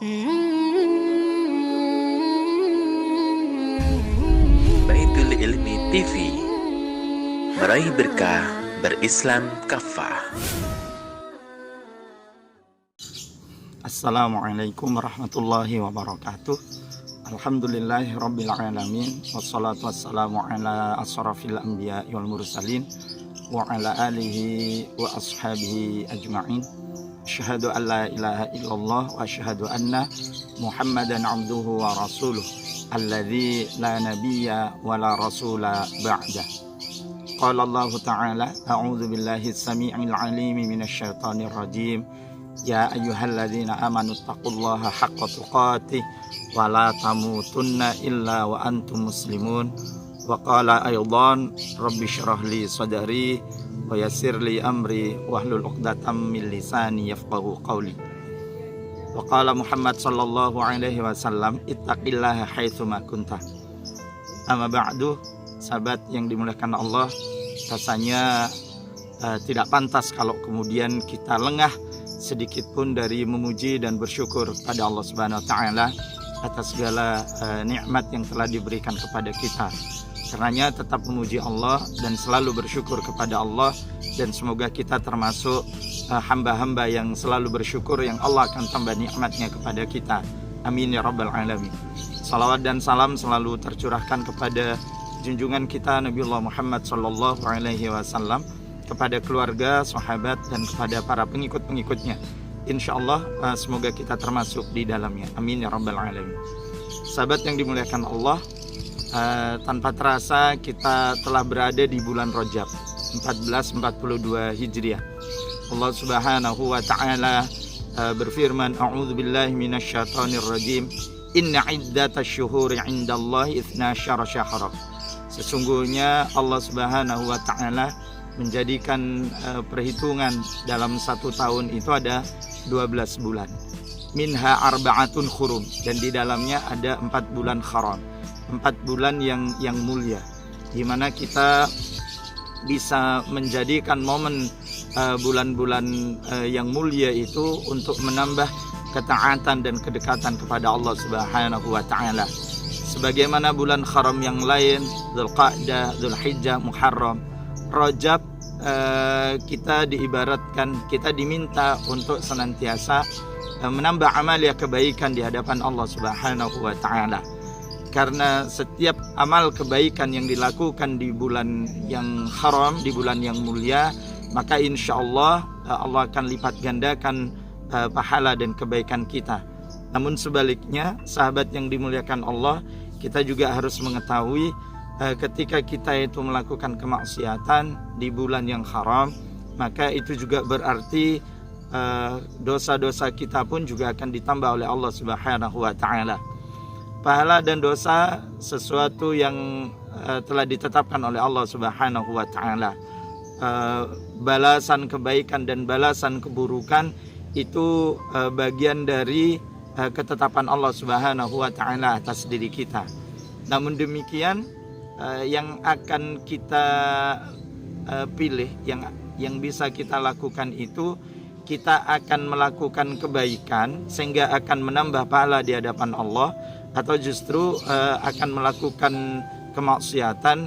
Baitul Ilmi TV, meraih berkah berislam kafah. Assalamualaikum warahmatullahi wabarakatuh. Alhamdulillahi rabbil alamin. Wassalatu wassalamu ala asrafil anbiya wal mursalin wa ala alihi wa ashabihi ajma'in. Asyhadu an la ilaha illallah wa asyhadu anna Muhammadan abduhu wa rasuluh alladzi la nabiyya wa la rasula ba'da. Qala Allah ta'ala, a'udzu billahi as-sami'il 'alim minasy syaithanir rajim. Ya ayyuhalladzina amanu taqullaha haqqa tuqatih wa la tamutunna illa wa antum muslimun. Wa qala aydan rabbi shrah li sadri wa yassir li amri wahlul 'uqdatam min lisani yafqahu qawli. Wa qala Muhammad sallallahu alaihi wasallam, ittaqillaha haitsu ma kunta. Amma ba'du, sahabat yang dimuliakan Allah, rasanya tidak pantas kalau kemudian kita lengah sedikit pun dari memuji dan bersyukur pada Allah Subhanahu wa taala atas segala nikmat yang telah diberikan kepada kita. Karenanya tetap memuji Allah dan selalu bersyukur kepada Allah, dan semoga kita termasuk hamba-hamba yang selalu bersyukur yang Allah akan tambah nikmatnya kepada kita. Amin ya rabbal alamin. Salawat dan salam selalu tercurahkan kepada junjungan kita Nabiullah Muhammad sallallahu alaihi wasallam, kepada keluarga, sahabat, dan kepada para pengikut-pengikutnya. InsyaAllah semoga kita termasuk di dalamnya. Amin ya rabbal alamin. Sahabat yang dimuliakan Allah, tanpa terasa kita telah berada di bulan Rajab 1442 Hijriah. Allah Subhanahu wa taala berfirman, a'udzu billahi minasyaitonir rajim. Inna iddatash syuhuri 'indallahi 12 syahra. Sesungguhnya Allah Subhanahu wa taala menjadikan perhitungan dalam satu tahun itu ada 12 bulan. Minha arba'atun khurum, dan di dalamnya ada 4 bulan haram, 4 bulan yang mulia, di mana kita bisa menjadikan momen bulan-bulan yang mulia itu untuk menambah ketaatan dan kedekatan kepada Allah Subhanahu wa taala. Sebagaimana bulan haram yang lain, Dzulqa'dah, Dzulhijjah, Muharram, Rajab, kita diibaratkan, kita diminta untuk senantiasa menambah amalia kebaikan di hadapan Allah Subhanahu wa taala. Karena setiap amal kebaikan yang dilakukan di bulan yang haram, di bulan yang mulia, maka insya Allah Allah akan lipat gandakan pahala dan kebaikan kita. Namun sebaliknya, sahabat yang dimuliakan Allah, kita juga harus mengetahui ketika kita itu melakukan kemaksiatan di bulan yang haram, maka itu juga berarti dosa-dosa kita pun juga akan ditambah oleh Allah Subhanahu wa taala. Pahala dan dosa sesuatu yang telah ditetapkan oleh Allah Subhanahu wa taala. Balasan kebaikan dan balasan keburukan itu bagian dari ketetapan Allah Subhanahu wa taala atas diri kita. Namun demikian, yang akan kita pilih, yang bisa kita lakukan itu, kita akan melakukan kebaikan sehingga akan menambah pahala di hadapan Allah, atau justru akan melakukan kemaksiatan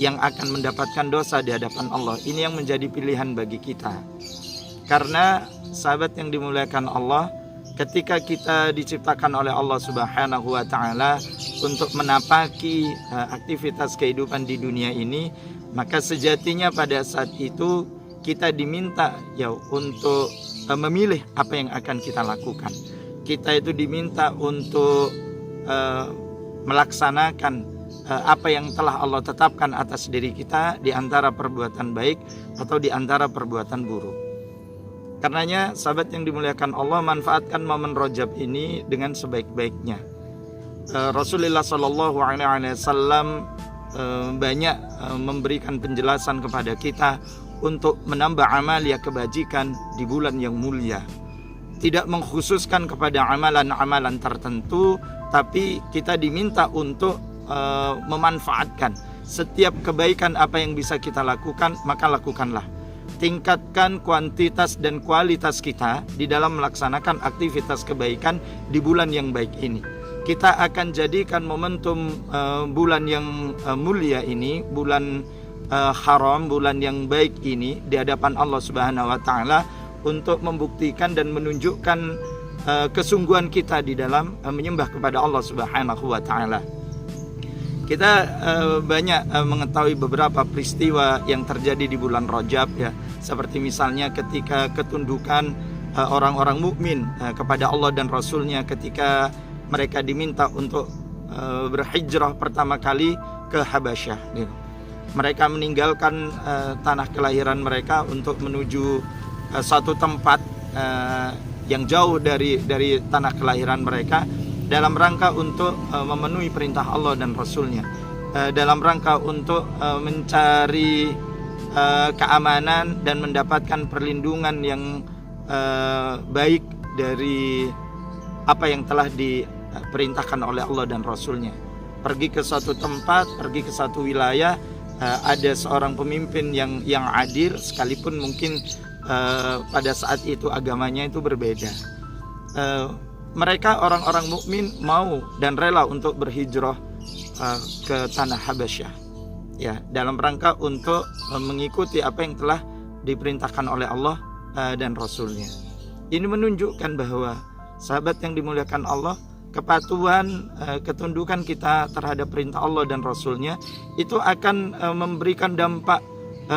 yang akan mendapatkan dosa di hadapan Allah. Ini yang menjadi pilihan bagi kita. Karena sahabat yang dimuliakan Allah, ketika kita diciptakan oleh Allah Subhanahu wa taala untuk menapaki aktivitas kehidupan di dunia ini, maka sejatinya pada saat itu kita diminta ya untuk memilih apa yang akan kita lakukan. Kita itu diminta untuk melaksanakan apa yang telah Allah tetapkan atas diri kita di antara perbuatan baik atau di antara perbuatan buruk. Karenanya sahabat yang dimuliakan Allah, manfaatkan momen Rajab ini dengan sebaik-baiknya. Rasulullah Shallallahu Alaihi Wasallam banyak memberikan penjelasan kepada kita untuk menambah amalia kebajikan di bulan yang mulia. Tidak mengkhususkan kepada amalan-amalan tertentu, tapi kita diminta untuk memanfaatkan setiap kebaikan apa yang bisa kita lakukan, maka lakukanlah. tingkatkan kuantitas dan kualitas kita di dalam melaksanakan aktivitas kebaikan di bulan yang baik ini. Kita akan jadikan momentum bulan yang mulia ini, bulan haram, bulan yang baik ini di hadapan Allah Subhanahu wa taala untuk membuktikan dan menunjukkan kesungguhan kita di dalam menyembah kepada Allah Subhanahu wa taala. Kita banyak mengetahui beberapa peristiwa yang terjadi di bulan Rajab ya, seperti misalnya ketika ketundukan orang-orang mukmin kepada Allah dan Rasulnya ketika mereka diminta untuk berhijrah pertama kali ke Habasyah gitu. Mereka meninggalkan tanah kelahiran mereka untuk menuju suatu tempat yang jauh dari tanah kelahiran mereka dalam rangka untuk memenuhi perintah Allah dan Rasulnya, dalam rangka untuk mencari keamanan dan mendapatkan perlindungan yang baik dari apa yang telah diperintahkan oleh Allah dan Rasulnya. Pergi ke suatu tempat, pergi ke satu wilayah, ada seorang pemimpin yang adil, sekalipun mungkin pada saat itu agamanya itu berbeda. Mereka orang-orang mukmin mau dan rela untuk berhijrah ke tanah Habasyah ya, dalam rangka untuk mengikuti apa yang telah diperintahkan oleh Allah dan Rasulnya. Ini menunjukkan bahwa sahabat yang dimuliakan Allah, kepatuhan, ketundukan kita terhadap perintah Allah dan Rasulnya itu akan memberikan dampak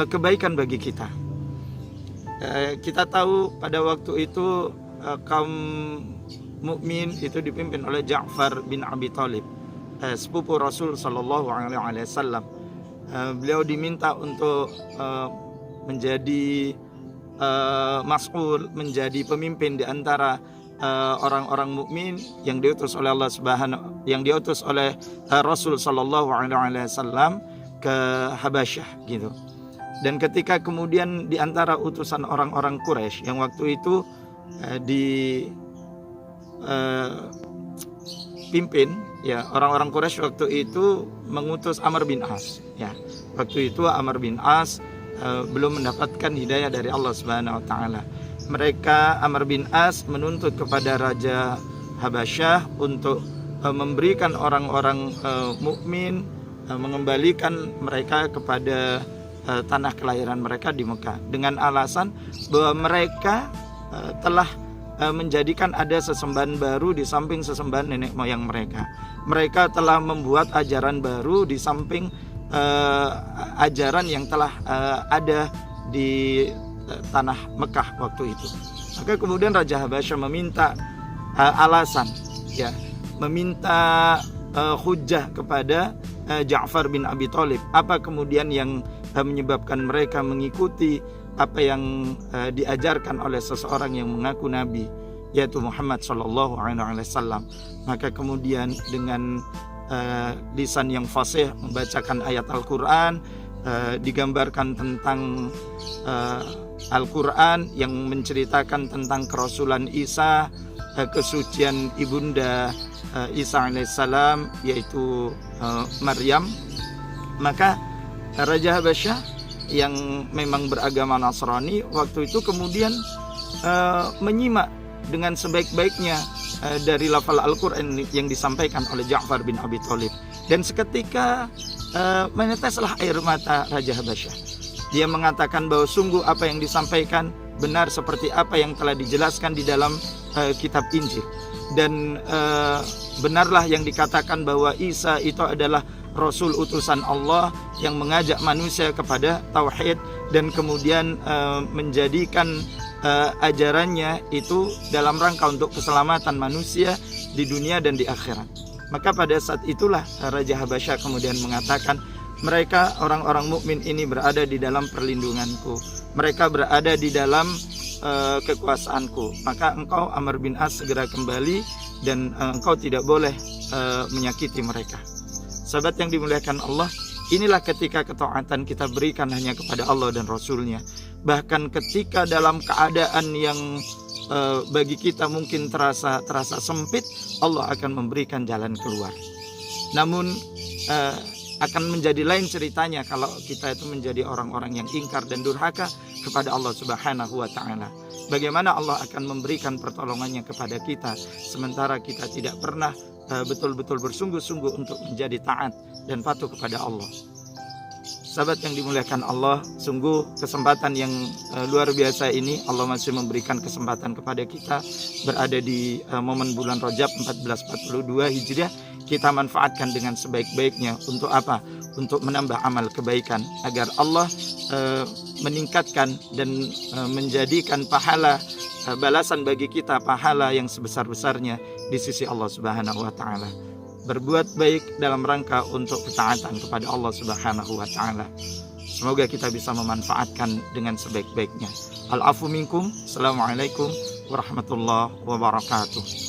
kebaikan bagi kita. Kita tahu pada waktu itu kaum mukmin itu dipimpin oleh Ja'far bin Abi Thalib, sepupu Rasul sallallahu alaihi wasallam. Beliau diminta untuk menjadi mas'ul, menjadi pemimpin di antara orang-orang mukmin yang diutus oleh Allah yang diutus oleh Rasul sallallahu alaihi wasallam ke Habasyah gitu. Dan ketika kemudian di antara utusan orang-orang Quraisy yang waktu itu dipimpin ya, orang-orang Quraisy waktu itu mengutus Amr bin As ya. Waktu itu Amr bin As belum mendapatkan hidayah dari Allah Subhanahu wa taala. Mereka, Amr bin As menuntut kepada Raja Habasyah untuk memberikan orang-orang mukmin, mengembalikan mereka kepada tanah kelahiran mereka di Mekah, dengan alasan bahwa mereka telah menjadikan ada sesembahan baru di samping sesembahan nenek moyang mereka. Mereka telah membuat ajaran baru di samping ajaran yang telah ada di tanah Mekah waktu itu. Maka kemudian Raja Habasyah meminta alasan ya, meminta hujjah kepada Ja'far bin Abi Thalib, apa kemudian yang menyebabkan mereka mengikuti apa yang diajarkan oleh seseorang yang mengaku nabi, yaitu Muhammad sallallahu alaihi wasallam. Maka kemudian dengan lisan yang fasih membacakan ayat Al-Qur'an, digambarkan tentang Al-Quran yang menceritakan tentang kerasulan Isa, kesucian ibunda Isa alaihissalam, yaitu Maryam. Maka Raja Habasyah yang memang beragama Nasrani waktu itu kemudian menyimak dengan sebaik-baiknya dari lafal Al-Quran yang disampaikan oleh Ja'far bin Abi Thalib. Dan seketika meneteslah air mata Raja Habasyah. Dia mengatakan bahwa sungguh apa yang disampaikan benar seperti apa yang telah dijelaskan di dalam kitab Injil. Dan benarlah yang dikatakan bahwa Isa itu adalah Rasul utusan Allah yang mengajak manusia kepada tauhid dan kemudian menjadikan ajarannya itu dalam rangka untuk keselamatan manusia di dunia dan di akhirat. Maka pada saat itulah Raja Habasyah kemudian mengatakan, mereka orang-orang mukmin ini berada di dalam perlindunganku, mereka berada di dalam kekuasaanku. Maka engkau Amr bin As segera kembali dan engkau tidak boleh menyakiti mereka. Sahabat yang dimuliakan Allah, inilah ketika ketaatan kita berikan hanya kepada Allah dan Rasulnya. Bahkan ketika dalam keadaan yang bagi kita mungkin terasa sempit, Allah akan memberikan jalan keluar. Namun akan menjadi lain ceritanya kalau kita itu menjadi orang-orang yang ingkar dan durhaka kepada Allah Subhanahu wa taala. Bagaimana Allah akan memberikan pertolongannya kepada kita sementara kita tidak pernah betul-betul bersungguh-sungguh untuk menjadi taat dan patuh kepada Allah. Sahabat yang dimuliakan Allah, sungguh kesempatan yang luar biasa ini Allah masih memberikan kesempatan kepada kita berada di momen bulan Rajab 1442 Hijriah. Kita manfaatkan dengan sebaik-baiknya untuk apa? Untuk menambah amal kebaikan agar Allah meningkatkan dan menjadikan pahala balasan bagi kita, pahala yang sebesar-besarnya di sisi Allah Subhanahu wa taala. Berbuat baik dalam rangka untuk ketaatan kepada Allah Subhanahu wa taala. Semoga kita bisa memanfaatkan dengan sebaik-baiknya. Al-afu minkum. Assalamualaikum warahmatullahi wabarakatuh.